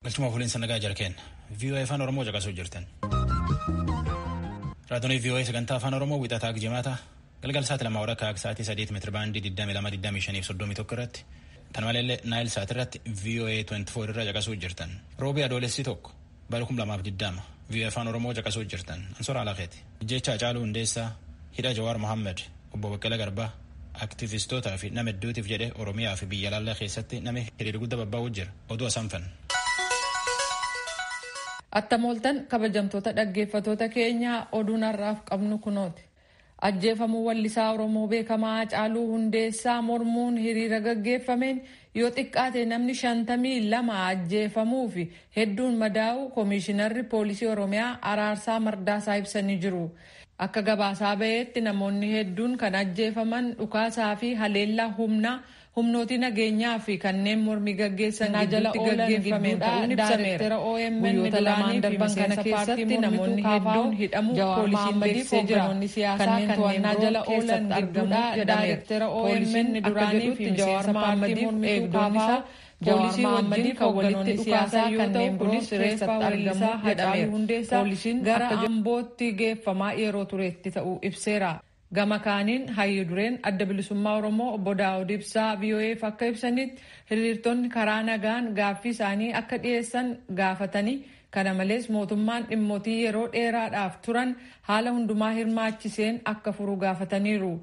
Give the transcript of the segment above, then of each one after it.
Galchuma fuuliin sanagaa jarkeen VOA Afaan Oromoo caqasuu jirtan. Raadiyoo VOA sagantaa Afaan Oromoo wixataa jimaata galgal sa'aatii 2 sa'aatii 8 meetira baandii 22-25 irratti tan maleellee Naayil Saat irratti VOA 24 irra caqasuu jirtan. Roobii adoolessi tokko bara 2020 VOA Afaan Oromoo caqasuu jirtan. Ansoora Alaaqeeti. Jecha Hacaaluu Hundeessaa, hidha Jawaar Mohammed, obbo Baqqalaa Garbaa, aktiivistootaa fi nama hedduutiif jedhe Oromiyaa fi biyya alaa keessatti nama hiriira guddaa babbaa'uu jira. Oduu asanfan. Attamooltan kabajamtoota dhaggeeffatoota keenya oduun har'aaf qabnu kunooti. Ajjeefamuu wallisaa Oromoo beekamaa Hacaaluu Hundeessaa mormuun hiriira gaggeeffameen yoo xiqqaate namni 52 ajjeefamuu fi hedduun madaa'u Koomishinarri Poolisii Oromiyaa Araarsaa Mardaasaa ibsanii jiru. Akka gabaasaa ba'eetti namoonni hedduun kan ajjeefaman dhukaasaa fi haleellaa humnooti nageenyaa fi kanneen mormii gaggeessan jala gaggeeffameen ta'uun ibsameera. Guyyoota lamaan darban kana keessatti namoonni hedduun hidhamuu poolisiin beeksisee jira. Kanneen to'annaa jala oolan argamuudha jedhameera. Poolisiin duraanii fi Jawaar Mohammediif eegdonni isaa poolisii wajjin kan walitti dhukaasaa kanneen kunis reeffatti argamu jedhameera. Poolisiin gara Ambootti geeffamaa yeroo tureetti ta'uu ibseera. Gama kaaniin hayyu dureen adda bilisummaa Oromoo obbo Daawud Ibsaa VOA'f akka ibsanitti hiriirtonni karaa nagaan gaaffii isaanii akka dhiyeessan gaafatanii kana malees mootummaan dhimmootii yeroo dheeraadhaaf turan haala hundumaa hirmaachiseen akka furu gaafataniiru.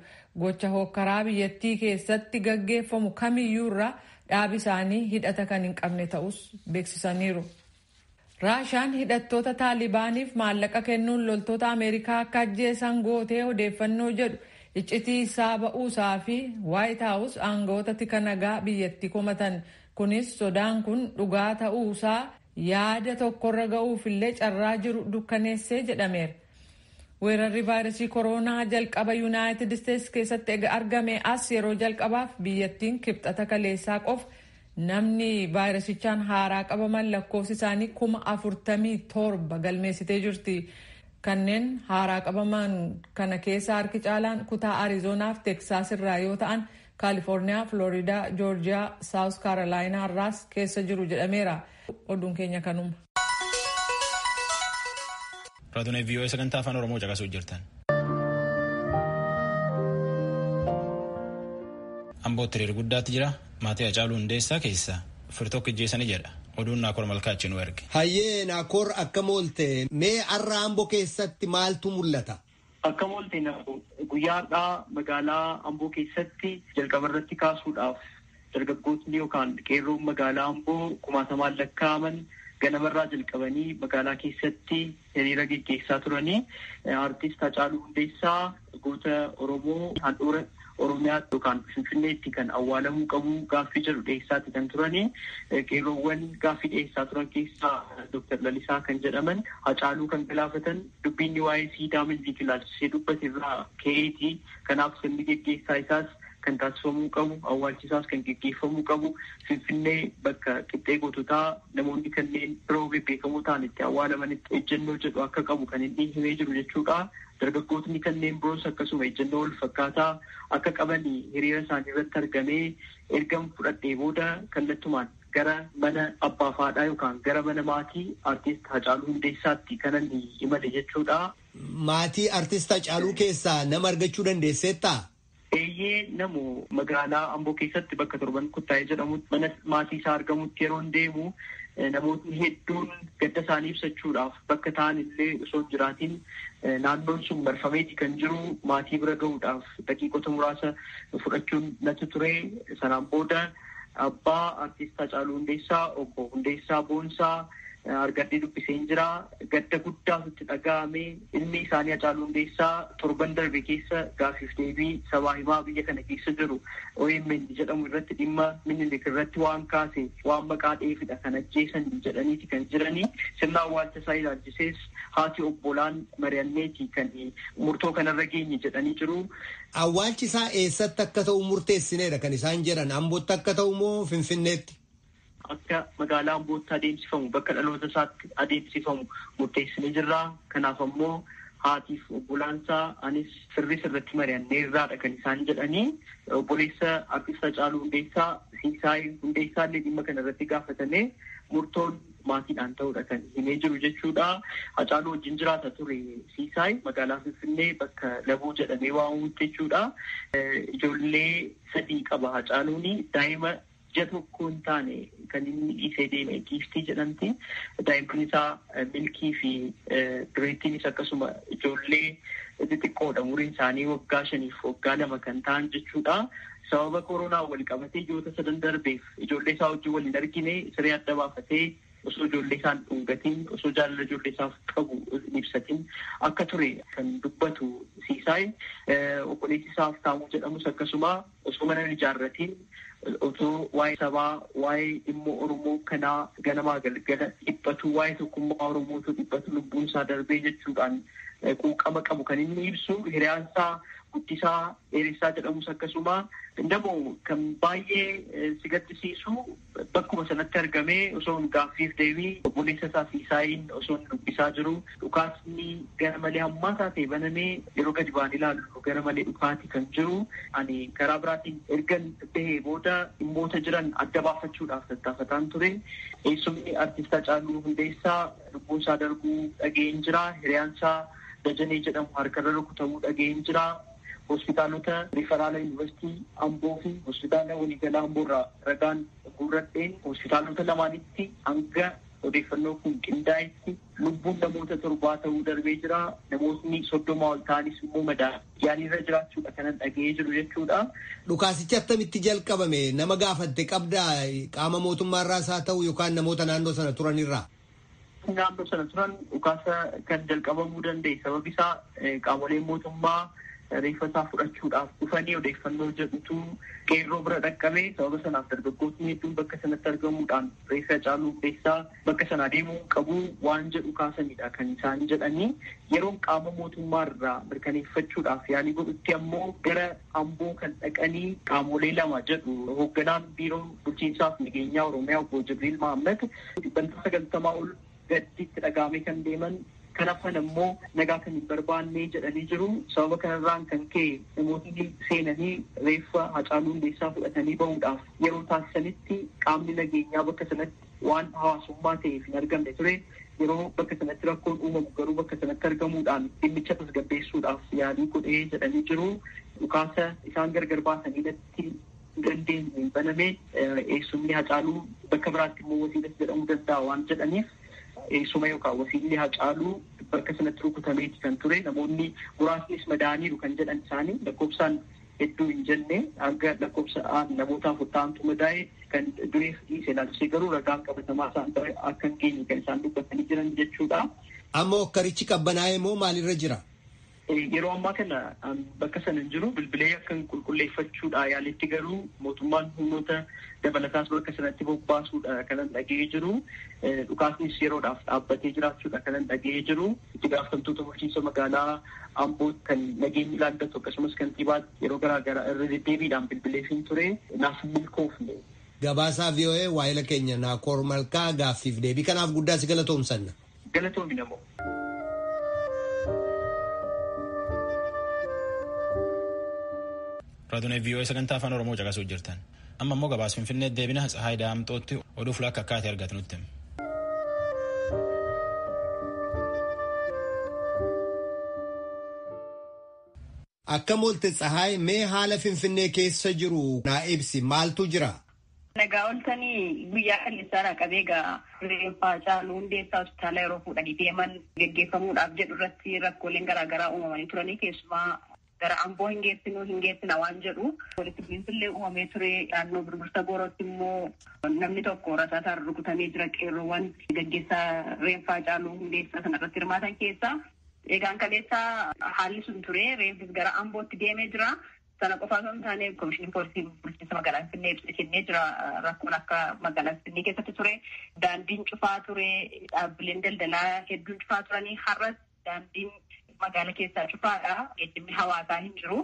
Gocha hokkaraa biyyattii keessatti gaggeeffamu kamiyyuurra dhaabi isaanii hidhata kan hin qabne ta'us beeksisaniiru. Raashaan hidhattoota Taalibaaniif maallaqa kennuun loltoota Ameerikaa akka ajjeesan gootee odeeffannoo jedhu iccitii isaa ba'uusaa fi Waayit Haawus aangawoota tika nagaa biyyattii komatan. Kunis sodaan kun dhugaa ta'uusaa yaada tokkorra ga'uufillee carraa jiru dukkaneessee jedhameera. Weerarri vaayirasii kooroonaa jalqaba Yuunaayitid Isteetsi keessatti argame as yeroo jalqabaaf biyyattiin kibxata kaleessaa qofa namni vaayirasichaan haaraa qabaman lakkoofsi isaanii 47,000 galmeessitee jirti. Kanneen haaraa qabaman kana keessa harki caalaan kutaa Arizoonaa fi Teksaas irraa yoo ta'an Kaalifoorniyaa, Floriidaa, Joorjiyaa, Saawus Kaarolaayinaa irraas keessa jiru jedhameera. Oduun keenya kanuma. Raadiyoo VOA sagantaa Afaan Oromoo caqasuu jirtan. Ambootti hiriira guddaatti jira. Maatii Hacaaluu Hundeessaa keessa firtokko ijjeessanii jedha. Oduun Naakoor Malkaachi nu erge. Hayyee Naakoor akkam oolte mee har'a Amboo keessatti maaltu mul'ata? Akkam oolte guyyaadhaa magaalaa Amboo keessatti jalqaba irratti kaasuudhaaf dargaggootni yookaan qeerroon magaalaa Amboo 1,000 lakkaa'aman ganamarraa jalqabanii magaalaa keessatti hiriira gaggeessaa turanii artist Hacaaluu Hundeessaa goota Oromoo handhuura Oromiyaa yookaan Finfinneetti kan awwaalamuu qabu gaaffii jedhu dhiyeessaatti kan turanii qeerroowwan gaaffii dhiyeessaa turan keessaa Dr. Lalisaa kan jedhaman Hacaaluu kan galaafatan dubbiin waa'ee siidaa Minilik ilaalchisee dubbate irraa ka'eeti. Kanaaf sirni gaggeessaa isaas kan taasifamuu qabu awwaalchisaas kan gaggeeffamuu qabu Finfinnee bakka qixxee goototaa namoonni kanneen biroo beekamoo ta'an itti awwaalamanitti ejjennoo jedhu akka qabu kan inni himee jiru jechuudha. Dargaggootni kanneen biroos akkasuma ejjennoo wal fakkaataa akka qabanii hiriira isaanii irratti argamee ergama fudhadhee booda kallattumaan gara mana abbaa faadhaa yookaan gara mana maatii artist Hacaaluu Hundeessaatti kan inni imale jechuudha. Maatii artist Hacaaluu keessaa nama argachuu dandeesseettaa? Eeyyee namu magaalaa Amboo keessatti bakka torban kuttaa'ee jedhamutti mana maatii isaa argamutti yeroo deemu namootni hedduun gadda isaanii ibsachuudhaaf bakka ta'an illee osoo hin jiraatiin naannoon sun marfameeti kan jiru maatii bira gahuudhaaf daqiiqota muraasa fudhachuun natti ture. Sanaan booda abbaa artist Hacaaluu Hundeessaa obbo Hundeessaa Boonsaa argadhee dubbiseen jira. Gadda guddaa itti dhaga'ame ilmi isaanii Hacaaluu Hundeessaa torban darbe keessa gaaffiif deebii sabaa himaa biyya kana keessa jiru OMN jedhamu irratti dhimma Minilik irratti waan kaase waan maqaa dheefidha kan ajjeesan jedhaniiti kan jiranii. Sirna awwaalcha isaa ilaalchisees haati obbolaan mari'anneeti kan murtoo kanarra geenye jedhanii jiru. Awwaalchi isaa eessatti akka ta'u murteessineedha kan isaan jedhan Ambootti akka ta'u moo Finfinneetti? Akka magaalaa Ambootti adeemsifamu bakka dhaloota isaatti adeemsifamu murteessinee jirra. Kanaaf ammoo haatiif obbolaansaa anis sirrii sirratti mari'annee irraadha kan isaan jedhanii. Obboleessa artist Hacaaluu Hundeessaa Siisaay Hundeessaallee dhimma kana irratti gaafatamee murtoon maatiidhaan ta'uudha kan himee jiru jechuudha. Hacaaluu wajjin jiraata ture Siisaay magaalaa Finfinnee bakka Laboo jedhamee waamamutti jechuudha. Ijoollee 3 qaba Hacaaluun. Daa'ima ija tokko hin taane kan inni dhiisee deeme Giiftii jedhamti. Daa'imman isaa Milkii fi Bireettiinis akkasuma ijoollee xixiqqoodha. Umuriin isaanii waggaa 5 fi waggaa 2 kan ta'an jechuudha. Sababa koronaa wal qabatee ijoota 3 darbeef ijoollee isaa wajjin wal hin argine siree adda baafatee osoo ijoollee isaan dhungatiin osoo jaalala ijoollee isaaf qabu ibsatiin akka ture kan dubbatu Siisaay. Obboleessi isaa Aftaamuu jedhamus akkasuma osoo mana ijaarratiin osoo waa'ee sabaa waa'ee dhimma Oromoo kanaa ganamaa galgala dhiphatu waa'ee tokkummaa Oromootu dhiphatu lubbuun isaa darbee jechuudhaan quuqama qabu kan inni ibsu. Hiriyaan isaa Guddisaa Dheeressaa jedhamus akkasuma namoo kan baay'ee si gaddisiisu bakkuma sanatti argamee osoo gaaffiif deebii obboleessa isaa Siisaayiin osoo dubbisaa jiru dhukaasni gara malee hammaataa ta'e banamee yeroo gadi baan ilaallu gara malee dhukaati kan jiru. Ani karaa biraatiin ergan bahee booda dhimmoota jiran adda baafachuudhaaf tattaafataan ture. Eessumni artist Hacaaluu Hundeessaa lubbuun isaa darbuu dhageen jira. Hiriyaan isaa Dajanee jedhamu harkarra rukutamuu dhageen jira. Hospitaalota Rifaraala Yuunivarsiitii Amboo fi hospitaala waliigalaa Amboorraa ragaan guurradheen hospitaalota lamaanitti hanga odeeffannoo kun qindaa'etti lubbuun namoota 7 ta'uu darbee jira. Namootni 30 ol ta'anis immoo yaaliirra jiraachuudha kanan dhaga'ee jiru jechuudha. Dhukaasichi attamitti jalqabame nama gaafatte qabdaa qaama mootummaarraas haa ta'u yookaan namoota naannoo sana turanirraa? Naannoo sana turan dhukaasa kan jalqabamuu danda'e sababi isaa qaamoleen mootummaa reeffa isaa fudhachuudhaaf dhufanii odeeffannoo jedhutu qeerroo bira dhaqqabee sababa sanaaf dargaggootni hedduun bakka sanatti argamuudhaan reeffa Hacaaluu Hundeessaa bakka sana deemuu qabu waan jedhu kaasanidha kan isaan jedhanii. Yeroon qaama mootummaarraa mirkaneeffachuudhaaf yaalii godhutti ammoo gara Amboo kan dhaqanii qaamolee 2 jedhu hoogganaan biiroo bulchiinsaaf nageenyaa Oromiyaa obbo Jibriil Mahammad 90 ol gaddiitti dhagaamee kan deeman. Kan hafan ammoo nagaa kan hin barbaanne jedhanii jiru. Sababa kanarraan kan ka'e namoonni seenanii reeffa Hacaaluu Hundeessaa fudhatanii bahuudhaaf yeroo taasisanitti qaamni nageenyaa bakka sanatti waan hawaasummaa ta'eef hin argamne ture. Yeroo bakka sanatti rakkoon uumamu garuu bakka sanatti argamuudhaan dhimmicha tasgabbeessuudhaaf yaalii godhee jedhanii jiru. Dhukaasa isaan gargar baasanii irratti dandeenye baname eessumni Hacaaluu bakka biraatti immoo Wasiilas jedhamuu danda'a waan jedhaniif. Eessuma yookaan wasiillee Hacaaluu bakka sanatti rukutameeti kan ture. Namoonni muraasnis madaaniiru kan jedhan isaanii lakkoofsaan hedduu hin jenne hanga lakkoofsaan namoota 40 madaa'e kan dureef dhiise Lalichisee garuu ragaan qabatamaa isaan akka hin geenye kan isaan dubbatanii jiran jechuudha. Ammoo karichi qabbanaa'ee moo maalirra jira? Yeroo ammaa kana bakka sana hin jiru bilbilee akka qulqulleeffachuudha yaalitti garuu mootummaan humnoota dabalataas bakka sanatti bobbaasuudha kanan dhaga'ee jiru. Dhukaasnis yeroodhaaf dhaabbatee jiraachuudha kanan dhaga'ee jiru. Itti gaafatamtoota bulchiinsa magaalaa Amboo kan nageenyi ilaallatu akkasumas kantiibaa yeroo garaagaraa irra deddeebiidhaan bilbileefin ture naaf milkoofne. Gabaasaa VOA waa'ila keenya Naakoor Malkaa gaaffiif deebii kanaaf guddaa si galatoomsanna. Galatoomi namoo. Raadiyoo VOA sagantaa afaan Oromoo caqasuu jirtan. Amma immoo gabaasa Finfinnee deebina Tsahaay Daamxootti oduu fulaa akka argatu nutti. Akka moolte Tsahaay mee haala Finfinnee keessa jiru naa ibsi maaltu jira? Nagaa oltanii guyyaa kaleessaa qabee egaa reeffa Hacaaluu Hundeessaa hospitaala yeroo fuudhanii deeman geggeeffamuudhaaf jedhu irratti rakkooleen garaagaraa uumamanii turanii keessumaa gara Amboo hin geessina waan jedhu walitti bu'iinsillee uumamee ture. Naannoo Birbirsa Goorootti immoo namni tokko rasaasaan rukutamee jira. Qeerroowwan gaggeessaa reeffa Hacaaluu Hundeessaa sanarratti hirmaatan keessaa egaan kaleessaa haalli sun ture. Reeffis gara Ambootti deemee jira. Sana qofaa osoo hin taane komishinii poolisii bulchiinsa magaalaa Finfinnee ibsitee jira. Rakkoon akka magaalaa Finfinnee keessatti ture. Daandiin cufaa ture. Dhaabbileen daldalaa hedduun cufaa turanii har'as daandiin magaalaa keessaa cufaadha. Geejjibni hawaasaa hin jiru.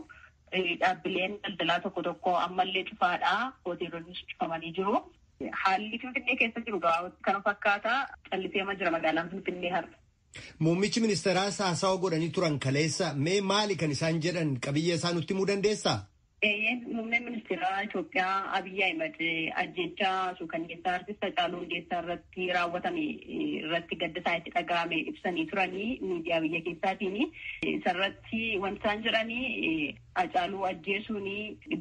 Dhaabbileen daldalaa tokko ammallee cufaadha. Hoteelonnis cufamanii jiru. Haalli Finfinnee keessa jiru gabaabatti kana fakkaata. Calliseema jira magaalaan Finfinnee har'a. Muummichi ministeeraas haasawa godhanii turan kaleessa mee maali kan isaan jedhan qabiyyee isaa nutti himuu dandeessaa? Muummeen ministeeraa Itoophiyaa Abiyyi Ahimad ajjechaa suukanneessaa artista Hacaaluu Hundeessaa irratti raawwatame irratti gadda isaa itti dhaga'ame ibsanii turanii miidiyaa biyya keessaatiin. Isarratti wanti isaan jedhanii Hacaaluu ajjeesuun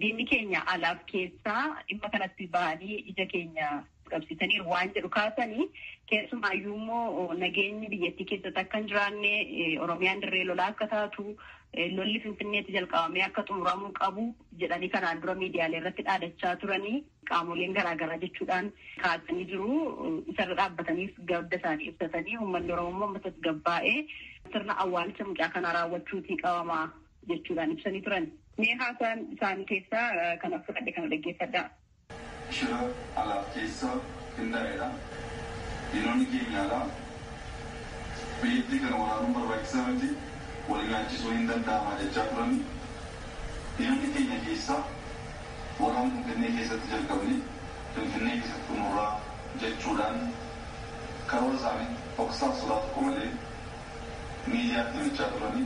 diinni keenya alaaf keessaa dhimma kanatti bahanii ija keenya qabsiisaniiru waan jedhu kaasanii keessumaayyuu immoo nageenyi biyyattii keessatti akka hin jiraanne Oromiyaan dirree lolaa akka taatu lolli Finfinneetti jalqabamee akka xumuramuu qabu jedhanii kanaan dura miidiyaalee irratti dhaadachaa turanii qaamoleen garaagaraa jechuudhaan kaasanii jiru. Isarra dhaabbataniif gadda isaanii ibsatanii uummanni Oromoo ammas gabbaa'ee sirna awwaalcha mucaa kana raawwachuutii qabamaa jechuudhaan ibsanii turan. Mee haasaan isaanii keessaa kana fudhadhe kana dhaggeeffadhaa. Shira alaaf keessa qindaa'edha. Diinonni keenyaadha. Biyyattii kana waraanuun barbaachisaa miti. Wal nyaachisuu hin danda'ama jechaa turani. Diinonni keenya keessa waraan Finfinnee keessatti jalqabne Finfinnee keessatti xumurraa jechuudhaan karoora isaanii dhoksaaf sodaa tokko malee miidiyaatti himachaa turani.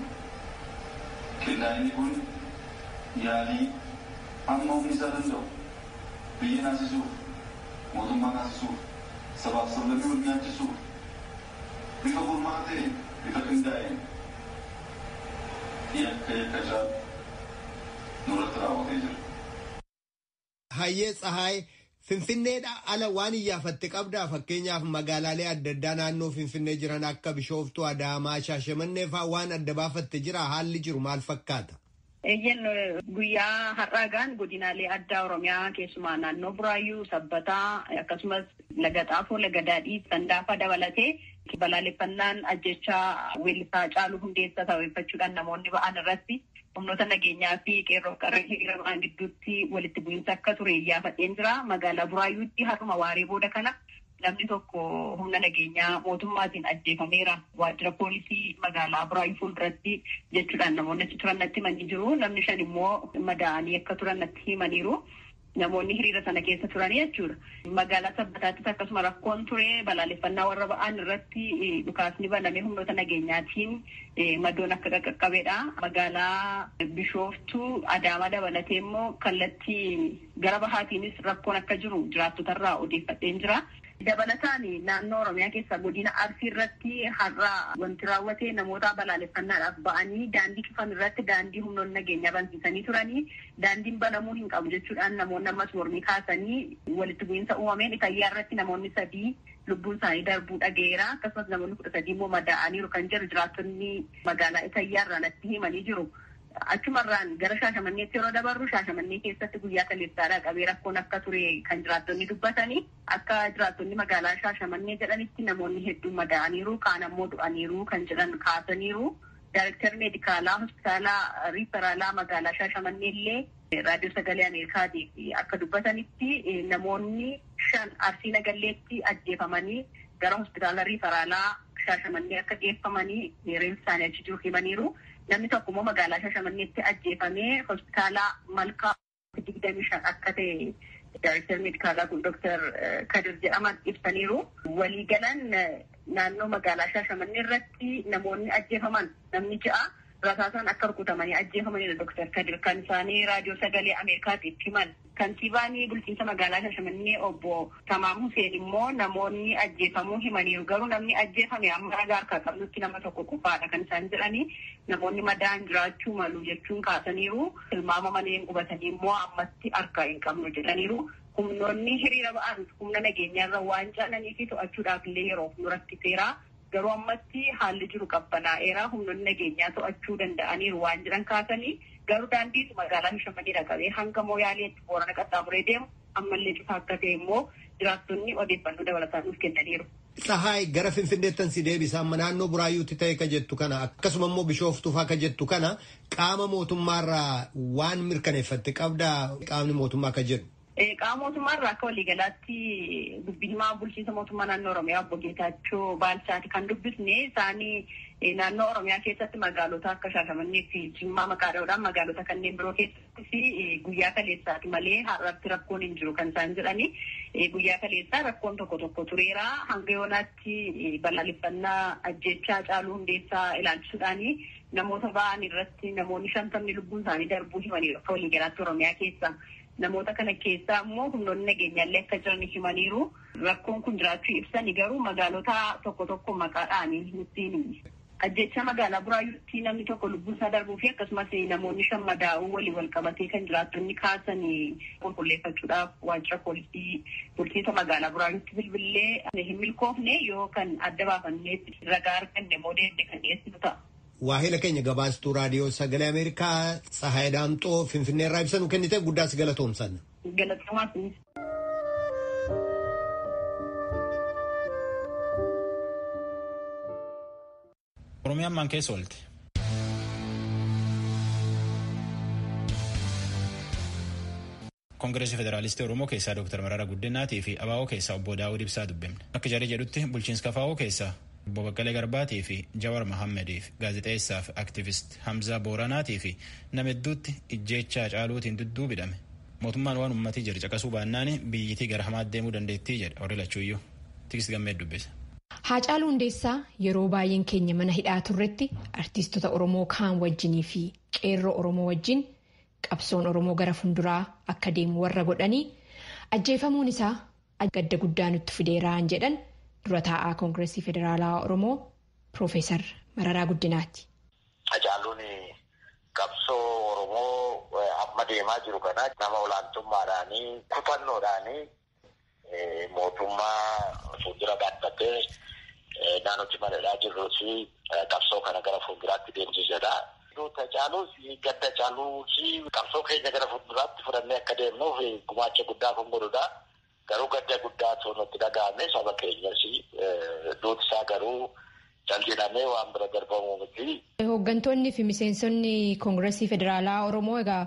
Qindaa'inni kun yaalii amma humni isaa danda'u biyya naasisuuf, mootummaa naasisuuf, sabaaf sablammii wal nyaachisuuf bifa gurmaa ta'een, bifa qindaa'een yakka nurratti raawwatee jira. Hayyee Tsahaay Finfinneedha ala waan iyyaafatte qabdaa fakkeenyaaf magaalaalee adda addaa naannoo Finfinnee jiran akka Bishooftuu, Adaamaa, Shaashamannee fa'aa waan adda baafatte jira haalli jiru maal fakkaata? Guyyaa har'aagaan godinaalee addaa Oromiyaa keessumaa naannoo Buraayyuu, Sabbataa akkasumas Laga Xaafoo, Laga Daadhii, Sandaafaa dabalatee balaaleffannaan ajjechaa weellisaa Hacaaluu Hundeessaa sababeeffachuudhaan namoonni ba'an irratti humnoota nageenyaa fi qeerroo qarree hiriira ba'an gidduutti walitti bu'iinsa akka ture iyyaafadheen jira. Magaalaa Buraayyuutti har'uma waaree booda kana namni tokko humna nageenyaa mootummaatiin ajjeefameera. Waajjira poolisii magaalaa Buraayyuu fuulduratti jechuudhaan namoonni achi turan natti himanii jiru. Namni 5 immoo madaa'anii akka turan natti himaniiru. Namoonni hiriira sana keessa turanii jechuudha. Magaalaa Sabbataattis akkasuma rakkoon ture balaaleffannaa warra ba'an irratti dhukaasni banamee humnoota nageenyaatiin madoon akka qaqqabeedha. Magaalaa Bishooftuu, Adaamaa dabalatee immoo kallattii gara bahaatiinis rakkoon akka jiru jiraattotarraa odeeffadheen jira. Dabalataan naannoo Oromiyaa keessa godina Arsii irratti har'a wanti raawwate namoota balaaleffannaadhaaf ba'anii daandii cufan irratti daandii humnoonni nageenyaa bansiisanii turanii daandiin banamuu hin qabu jechuudhaan namoonni ammas mormii kaasanii walitti bu'iinsa uumameen Itayyaa irratti namoonni 3 lubbuun isaanii darbuu dhageera. Akkasumas namoonni 13 immoo madaa'aniiru kan jiru jiraattonni magaalaa Itayyaa irraa natti himanii jiru. Achumarraan gara Shaashamanneetti yeroo dabarru Shaashamannee keessatti guyyaa kaleessaadhaa qabee rakkoon akka ture kan jiraattonni dubbatanii akka jiraattonni magaalaa Shaashamannee jedhanitti namoonni hedduun madaa'aniiru kaan ammoo du'aniiru kan jedhan kaasaniiru. Daayirektarri meedikaalaa hospitaalaa riiferaalaa magaalaa Shaashamannee illee raadiyoo sagalee Ameerikaatiif akka dubbatanitti namoonni 5 Arsii Nagalleetti ajjeefamanii gara hospitaala riiferaalaa Shaashamannee akka geeffamanii reeffi isaanii achi jiru himaniiru. Namni tokko immoo magaalaa Shaashamanneetti ajjeefamee hospitaala Malkaa 25 akka ta'e daayirektarri meedikaalaa kun Dr. Kadir jedhaman ibsaniiru. Waliigalaan naannoo magaalaa Shaashamannee irratti namoonni ajjeefaman namni 6 rasaasaan akka rukutamanii ajjeefamaniidha. Dr. Kadir kan isaanii raadiyoo sagalee Ameerikaatiif himan. Kantiibaan bulchiinsa magaalaa Shaashamannee obbo Tamaam Huseen immoo namoonni ajjeefamuu himaniiru. Garuu namni ajjeefame amma ragaa harkaa qabnutti nama tokko qofaadha kan isaan jedhanii namoonni madaa'an jiraachuu malu jechuun kaasaniiru. Tilmaama malee qubatanii immoo ammatti harkaa hin qabnu jedhaniiru. Humnoonni hiriira ba'an humna nageenyaarra waan caalanii fi to'achuudhaaf illee yeroo nu rakkiseera. Garuu ammatti haalli jiru qabbanaa'eera. Humnoonni nageenyaa to'achuu danda'aniiru waan jiran kaasanii garuu daandii magaalaa Shaashamanneedha qabee hanga Mooyaaleetti Boorana qaxxaamuree deemu ammallee cufaa akka ta'e immoo jiraattonni odeeffannoo dabalataa nuuf kennaniiru. Tsahaay gara Finfinneettan si deebisa amma naannoo Buraayyuutti ta'e ka jettu kana akkasuma immoo Bishooftuufaa ka jettu kana qaama mootummaarraa waan mirkaneeffatte qabdaa qaamni mootummaa ka jedhu. Qaama mootummaarraa akka waliigalaatti dubbii himaa bulchiinsa mootummaa naannoo Oromiyaa obbo Geetaachoo Baalchaati kan dubbisne isaanii naannoo Oromiyaa keessatti magaalota akka Shaashamannee fi Jimmaa maqaadhaadhaan magaalota kanneen biroo keessatti guyyaa kaleessaati malee har'aatti rakkoon hin jiru kan isaan jedhani. Guyyaa kaleessaa rakkoon tokko tureera. Hanga yoonaatti balaaleffannaa ajjechaa Hacaaluu Hundeessaa ilaalchisuudhaani namoota ba'an irratti namoonni 50 lubbuun isaanii darbuu himaniiru akka waliigalaatti Oromiyaa keessa. Namoota kana keessaa immoo humnoonni nageenyaallee akka jiran himaniiru. Rakkoon kun jiraachuu ibsani garuu magaalota tokko maqaadhaan nutti ajjecha magaalaa Buraayyuutti namni tokko lubbuun isaa darbuu fi akkasumas namoonni 5 madaa'uu waliin wal qabatee kan jiraattonni kaasan qulqulleeffachuudhaaf waajjira poolisii bulchiinsa magaalaa Buraayyuutti bilbilee hin milkoofne yoo kan adda baafannee ragaa arganne moodeedde kan dhiyeessinu ta'a. Waahila keenya gabaastuu raadiyoo sagalee Ameerikaa Tsahaay Daamxoo Finfinneerraa ibsa nu kennite guddaas galatoomsanna. Galatoomaas. Oromiyaan maan keessa oolte. Koongireesii Federaalistii Oromoo keessaa Dr. Mararaa Guddinaatii fi ABO keessaa obbo Daawud Ibsaa dubbifne. Akka jaree jedhutti bulchiinsa KFO keessaa obbo Baqqalee Garbaatii fi Jawar Mahammediif gaazexeessaa fi aktiivist Hamzaa Booranaatii fi nama hedduutti ijjeecha Hacaaluutiin dudduubidhame. Mootummaan waan uummatii jiru caqasuu baannaan biyyittii gara hamaatti deemuu dandeettii jedha warri lachuuyyuu. Tigist gammee dubbisa. Hacaaluu Hundeessaa yeroo baay'een keenya mana hidhaa turretti artiistota Oromoo kaan wajjinii fi qeerroo Oromoo wajjin qabsoon Oromoo gara funduraa akka deemu warra godhanii ajjeefamuun isaa gadda guddaa nutti fideeraan jedhan dura taa'aa Koongireesii Federaalaa Oromoo Piroofeesar Mararaa Guddinaati. Hacaaluun qabsoo Oromoo amma deemaa jiru kana nama olaantummaadhaanii kutannoodhaanii mootummaa fuuldura dhaabbatee naannootti maladhaa jirruu fi qabsoo kana gara fuulduraatti deemsisedha. Hacaaluus gadda Hacaaluus qabsoo keenya gara fuulduraatti fudhannee akka deemnuuf gumaacha guddaa kan godhudha. Garuu gadda guddaa nutti dhaga'ame saba keenyas duutisaa garuu jaljedhamee waan bira darbamuu miti. Hooggantoonni fi miseensonni Koongireesii Federaalaa Oromoo egaa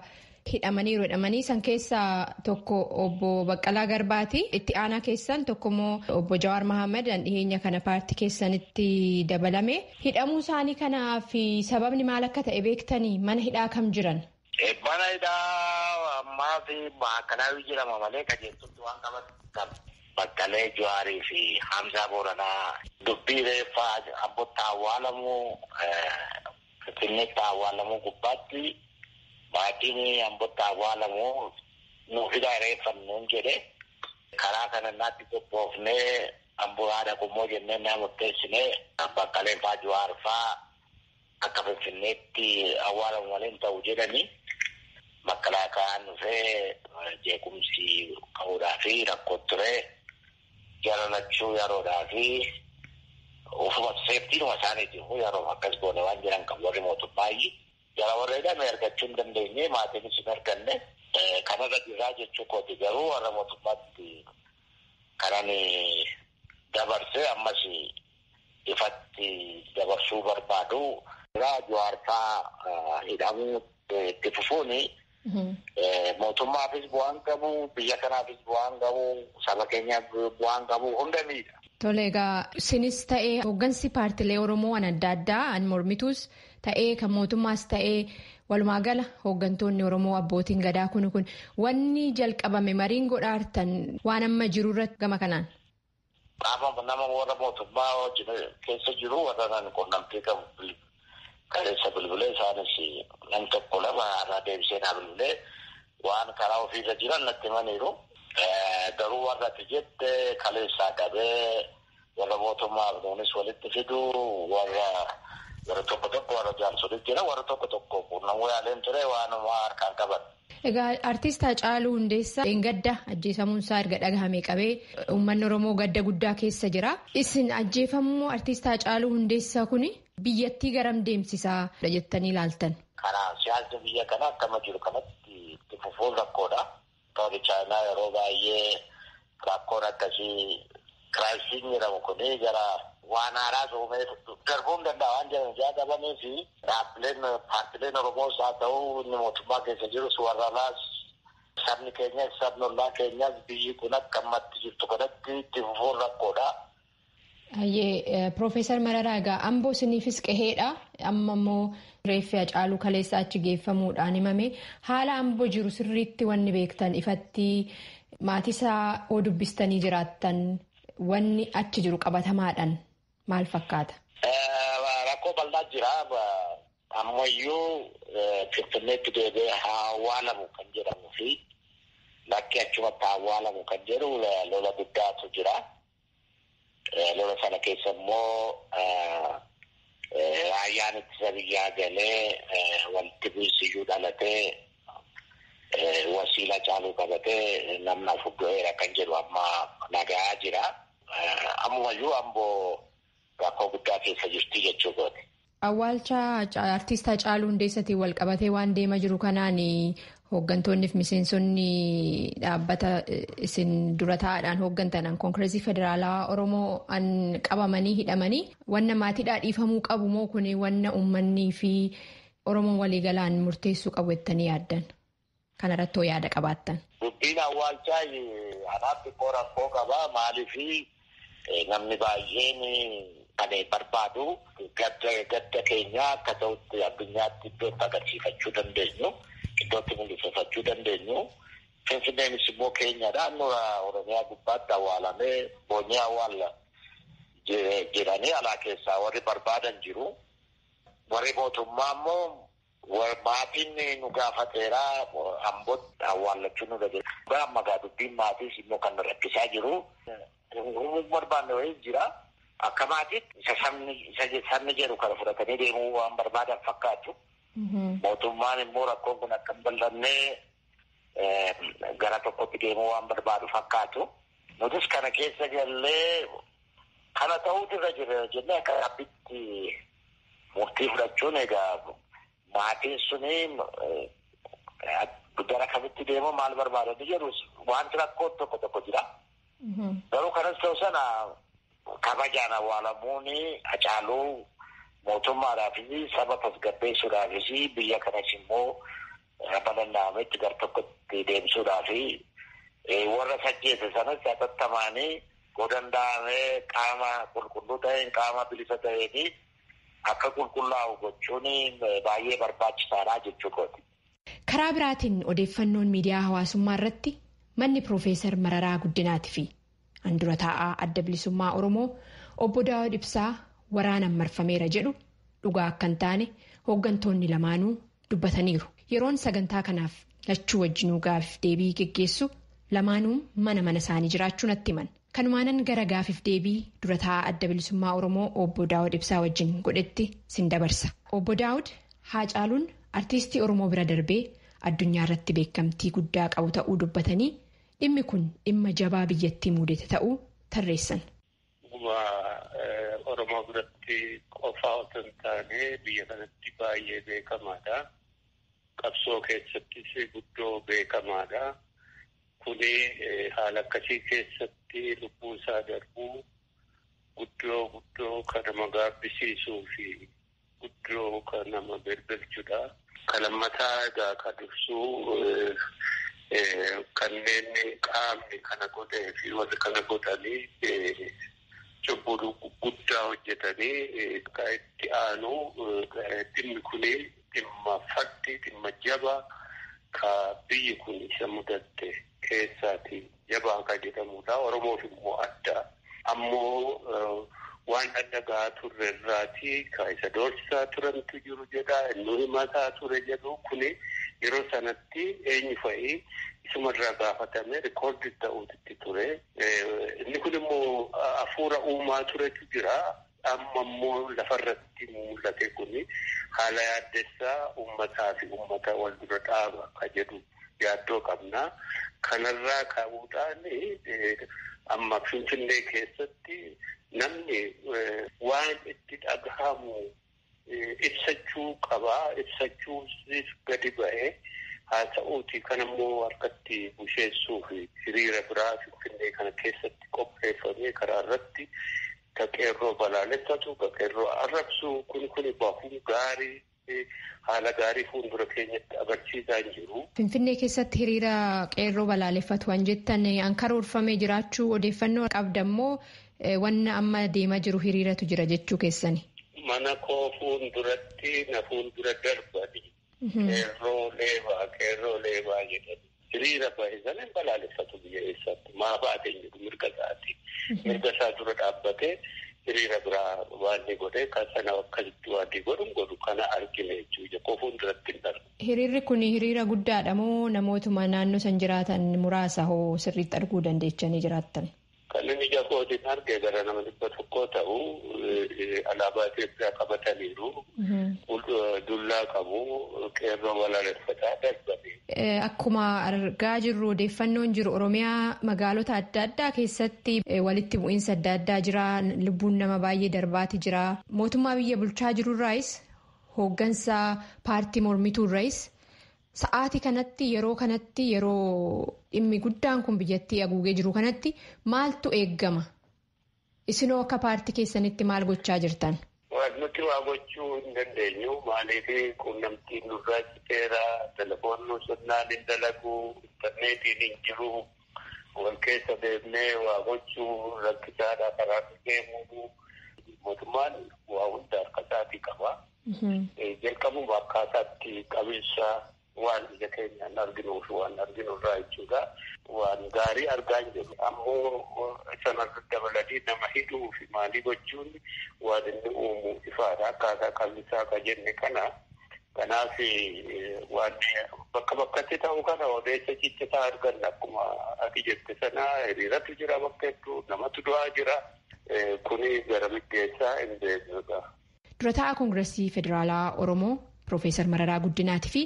hidhamanii san keessaa tokko obbo Baqqalaa Garbaati. Itti aanaa keessan tokko immoo obbo Jawar Mahammed dhiyeenya kana paartii keessanitti dabalame. Hidhamuu isaanii kanaa fi sababni maal akka ta'e beektanii mana hidhaa kam jiran? Mana hidhaa ammaa fi maakalaawii jedhama malee qajeeltutti waan qabatan Baqqalee Jawaarii fi Hamzaa Booranaa dubbii reeffaa abbotti awwaalamuu Finfinneetti awwaalamuu gubbaatti maatiin ambotti awwaalamuu nuuf hidhaa reeffannuun jedhe karaa kana naatti qophoofnee amboo haadha qummoo jennee nama murteessinee Baqqaleen faa Jawaar faa akka Finfinneetti awwaalamu malee hin ta'u jedhanii makalaakaan dhufee jeequmsi ka'uudhaa fi rakkoo ture jaalalachuu yeroodhaa fi ufuma seeftiinuma isaaniitiif yeroo akkas goone waan jiran kan warri mootummaayyii jara warreedhaan argachuu hin dandeenye maatiinis hin arganne kanarra dhiiraa jechuu kooti garuu warra mootummaatti kanan dabarsee ammas ifatti dabarsuu barbaadu Jawaarfaa hidhamuu itti fufuuni mootummaafis bu'aan qabu biyya kanaafis bu'aan qabu saba keenyaaf bu'aan qabu hunda miidha. Tole egaa isinis ta'ee hooggansi paartilee Oromoo adda addaa mormituus ta'ee kan mootummaas ta'ee walumaa gala hooggantoonni Oromoo abbootiin gadaa kun wanni jalqabame mariin godhaartan waan amma jiru irratti gama kanaan. Nama warra mootummaa keessa jiru warra nan quunnamtii qabu kaleessa bilbilee isaanis nam tokko lama irraa deebisee naa bilbilee waan karaa ofiirra jiran natti himaniiru. Garuu warra ati jette kaleessaa qabee warra mootummaa nuunis walitti fidu warra tokko warra jaarsolitti jira warra tokko quunnamuu yaaleen ture waanuma harkaan qaban. Egaa artiist Hacaaluu Hundeessaa gadda ajjeefamuun isaa erga dhagahame qabee uummanni Oromoo gadda guddaa keessa jira. Isin ajjeefamuu artiist Hacaaluu Hundeessaa kun biyyattii garam deemsisaa jettanii ilaaltan? Karaa siyaasni biyya kana akkama jiru kanatti itti fufuun rakkoodha. Tooni Chaayinaa yeroo baay'ee rakkoon akkasii kiraayisiin jedhamu kun gara waan haaraa uumee darbuun danda'a waan jedhan jaadabanii fi dhaabbileen paartileen Oromoos haa ta'u inni mootummaa keessa jirus warraanaas sabni keenyas sabni ollaa keenyas biyyi kun akka ammatti jirtu kanatti itti fufuun rakkoodha. Piroofeesar Mararaa egaa amboo isiniifis qaheedha amma immoo reeffi Hacaaluu kaleessa achi geeffamuudhaan himame haala amboo jiru sirriitti wanni beektan ifatti maatii isaa oo dubbistanii jiraattan wanni achi jiru qabatamaadhaan maal fakkaata? Rakkoo bal'aa jira. Ammayyuu Finfinneetti deebi'ee haa awwaalamu kan jedhamuu fi bakki achumatti haa awwaalamu kan jedhu lola guddaatu jira. Lola sana keessa immoo raayyaan ittisa biyyaa galee walitti bu'iinsiyyuu dhalatee wasiila caaluu qabatee namni afur du'eera kan jedhu amma nagaa jira. Ammayyuu Amboo rakkoo guddaa keessa jirti jechuudha. Awwaalcha artistaa Haacaaluu Hundeessaatiin wal qabatee waan deemaa jiru kanaan hooggantoonni fi miseensonni dhaabbata isin dura taa'aadhaan hooggantan Koongireesii Federaalaa Oromoo qabamanii hidhamanii wanna maatiidhaa dhiifamuu qabu moo kun wanna uummanni fi Oromoon waliigalaan murteessuu qabu jettanii yaaddan? Kana irratti yaada qabaattan. Dubbiin awwaalchaa anaaf xiqqoo rakkoo qaba. Maaliif namni baay'een kan barbaadu gadda keenya akka ta'utti addunyaatti iddootti agarsiifachuu dandeenyu, iddootti mul'ifachuu dandeenyu. Finfinneenis immoo keenyadha. Oromiyaa gubbaatti awwaalamee boonyee awwaala jedhanii alaa keessaa warri barbaadan jiru. Warri mootummaa immoo maatiin nu gaafateera Ambootti awwaallachuu nu dhageera. Amma dubbiin maatiis immoo kan rakkisaa jiru. Barbaanne wayii jira. Akka maatiitti sabni jedhu kana fudhatanii deemuu waan barbaadan fakkaatu. Mootummaan immoo rakkoon kun akka hin bal'annee gara tokkotti deemuu waan barbaadu fakkaatu. Nutis kana keessa gallee kana ta'uutu irra jira jennee akka dhaabbitti murtii fudhachuun egaa maatiin suni gara kamitti deemuu maal barbaadatu jedhu wanti rakkoo tokko jira. Garuu kanas ta'u sana kabajaan awwaalamuun Haacaaluu mootummaadhaafis saba tasgabbeessuudhaafis biyya kanas immoo bal'inaametti gar tokkotti deemsuudhaaf warra sajjeese sanas hatattamaanii godanda'amee qaama qulqulluu ta'een qaama bilisa ta'een akka qulqullaa'u gochuun baay'ee barbaachisaadha jechuudha. Karaa biraatiin odeeffannoon miidiyaa hawaasummaa irratti manni Piroofeesar Mararaa Guddinaatii fi dura taa'aa adda bilisummaa Oromoo obbo Daawud Ibsaa waraanaan marfameera jedhu dhugaa akka hin taane hooggantoonni lamaanuu dubbataniiru. Yeroon sagantaa kanaaf lachuu wajjinuu gaafiif deebii geggeessu lamaanuu mana isaanii jiraachuu natti himan. Kanumaanan gara gaafiif deebii dura taa'aa adda bilisummaa Oromoo obbo Daawud Ibsaa wajjin godhetti sin dabarsa. Obbo Daawud Haacaaluun artiistii Oromoo bira darbee addunyaa irratti beekamtii guddaa qabu ta'uu dubbatanii dhimmi kun dhimma jabaa biyyattii muudate ta'uu tarreessan. Oromoo biratti qofaa otoo hin taane biyya kanatti baay'ee beekamaadha. Qabsoo keessattis guddoo beekamaadha. Kuni haala akkasii keessatti lubbuu isaa darbuu guddoo kan nama gaabbisiisuu fi guddoo kan nama birbirchudha. Kan lammataa egaa kan dursuu kanneen qaamni kana godhee fi warri kana godhanii cubbuu guddaa hojjetanii kan itti aanu dhimmi kuni dhimma faddi dhimma jabaa ka biyyi kun isa mudatte keessaati jabaa kan jedhamudha. Oromoof immoo adda. Ammoo waan adda gahaa turre irraati ka isa doorsisaa turantu jiru jedha. Inni himataa ture jedhu kuni yeroo sanatti eenyu fa'ii isumarraa gaafatame rikoordi ta'uutti ture. Inni kun immoo hafuura uumaa turetu jira. Amma immoo lafarratti mul'ate kuni haala yaaddessaa uummataa fi uummata wal dura dhaaba ka jedhu yaaddoo qabna. Kanarraa ka'uudhaan amma Finfinnee keessatti namni waan itti dhagahamu ibsachuu qabaa. Ibsachuusis gadi ba'ee haa ta'uuti kan immoo harkatti busheessuu fi hiriira biraa Finfinnee kana keessatti qopheeffamee karaa irratti qeerroo balaaleffatu qeerroo arrabsu kun bahuu gaarii haala gaarii fuuldura keenyatti agarsiisaa jiru. Finfinnee keessatti hiriira qeerroo balaaleffatu waan jettan an karoorfamee jiraachuu odeeffannoo qabdammoo wanna amma deemaa jiru hiriiratu jira jechuu keessani. Mana koo fuulduratti na fuuldura darbani qeerroo leebaa jedhani. hiriira baay'isanii balaaleffatu biyya eessaatti maa baatee jedhu mirga isaati. Mirga isaa dura dhaabbatee hiriira biraa waan ni godhe kan sana akkasitti waan ni godhu kana argine jechuudha. Qofuun duratti hin darbu. Hiriirri kun hiriira guddaadha moo namootuma naannoo san jiraatan muraasa hoo sirriitti arguu dandeechanii jiraattan? Kan inni ija kootiin arge gara nama 100 ta'u alaabaa Itoophiyaa qabataniiru. Dullaa qabu qeerroo balaaleffataa darbanii. Akkuma argaa jirru odeeffannoon jiru Oromiyaa magaalota adda addaa keessatti walitti bu'iinsa adda addaa jira. Lubbuun nama baay'ee darbaati jira. Mootummaa biyya bulchaa jirurraayis hooggansa paartii mormituurraayis sa'aatii kanatti yeroo dhimmi guddaan kun biyyattii haguugee jiru kanatti maaltu eeggama? Isinoo akka paartii keessanitti maal gochaa jirtan? Nuti waa gochuu hin dandeenyu. Maaliif quunnamtiin nurraa citeera, telefoonni sirnaan hin dalagu, intarneetiin hin jiru, wal keessa deemnee waa gochuu rakkisaadha karaa deemuu. Mootummaan waa hunda harka isaatii qaba. Jalqabuma akkaataatti qabiinsa waan ija keenyaan arginuu fi waan arginurraa jechuudha. Waan gaarii argaa hin jiru. Ammoo sanarra dabalatee nama hidhuu fi maalii gochuun waan inni uumu ifaadha. Akkaataa qabiinsaa akka jenne kana. Kanaaf waan bakka bakkatti ta'u kana odeessa ciccitaa arganna akkuma ati jette sana hiriiratu jira bakka hedduu namatu du'aa jira. Kuni gara middeessaa hin beeknudha. Dura taa'aa Koongireesii Federaalaa Oromoo Piroofeesar Mararaa Guddinaatii fi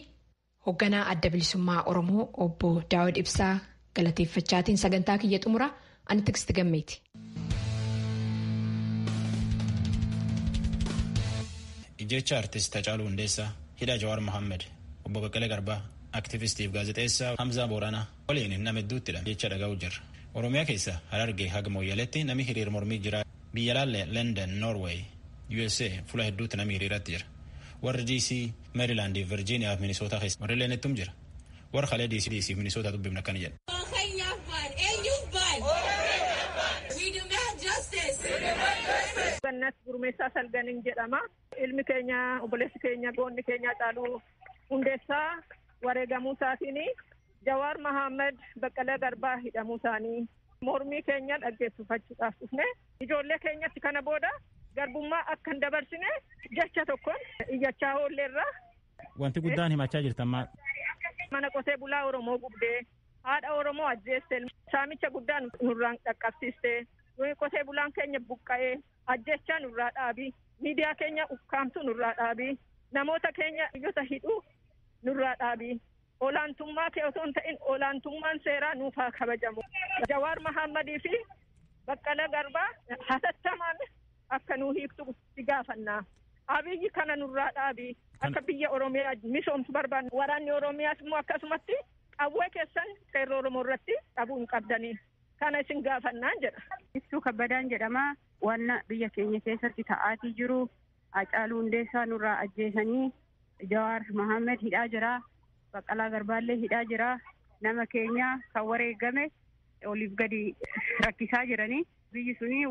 hoogganaa adda bilisummaa Oromoo obbo Daawud Ibsaa galateeffachaatiin sagantaa kiyya xumura ani Tiksiti Gammeeti. Ijjecha artist Hacaaluu Hundeessaa, hidha Jawaar Mohaammed, obbo Baqqalee Garbaa, aktivistiif gaazexeessaa Hamzaa Booranaa waliin nama hedduuttidha jecha dhaga'uu jirra. Oromiyaa keessa Harargee haga Mooyyaleetti namni hiriir mormii jira. Biyya laalle London, Norway, USA fuula hedduutti namni hiriiratti jira. Warri DC, Maryland, Virginia fi Minnesota keessa warri leenettum jira. Warri Halee DC fi Minnesota dubbifna akkana jedha. Gannas gurmeessaa salganiin jedhama. Ilmi keenya obboleessi keenya goonni keenya Hacaaluu Hundeessaa wareegamuu isaatiin Jawaar Mohaammed Baqqalee Garbaa hidhamuu isaanii mormii keenya dhaggeeffachuudhaaf dhufne ijoollee keenyatti kana booda garbummaa akka hin dabarsine jecha tokkoon iyyachaa oolleerra. Wanti guddaan himachaa jirtan maal? Mana qotee bulaa Oromoo gubdee haadha Oromoo ajjeeste saamicha guddaan nurraan dhaqqabsiiste qotee bulaan keenya buqqa'ee ajjechaa nurraa dhaabii miidiyaa keenya ukkaamtu nurraa dhaabii namoota keenya iyyota hidhuu nurraa dhaabii. Olaantummaa kee osoo hin ta'in olaantummaan seeraa nuuf haa kabajamu. Jawaar Mohaammadii fi Baqqalee Garbaa hatattamaan akka nuu hiiktu si gaafannaa. Abiyyi kana nurraa dhaabii akka biyya Oromiyaa misoomsu barbaanna. Waraanni Oromiyaas immoo akkasumatti qawwee keessan qeerroo Oromoo irratti dhabuu hin qabdanii. Kana isin gaafannaan jedha. Ibsuu Kabbadaan jedhama. Wanna biyya keenya keessatti ta'aatii jiru Hacaaluu Hundeessaa nurraa ajjeesanii Jawaar Mohaammed hidhaa jira. Baqqalaa Garbaallee hidhaa jira. Nama keenya kan wareegame oliif gadi rakkisaa jiranii biyyi suni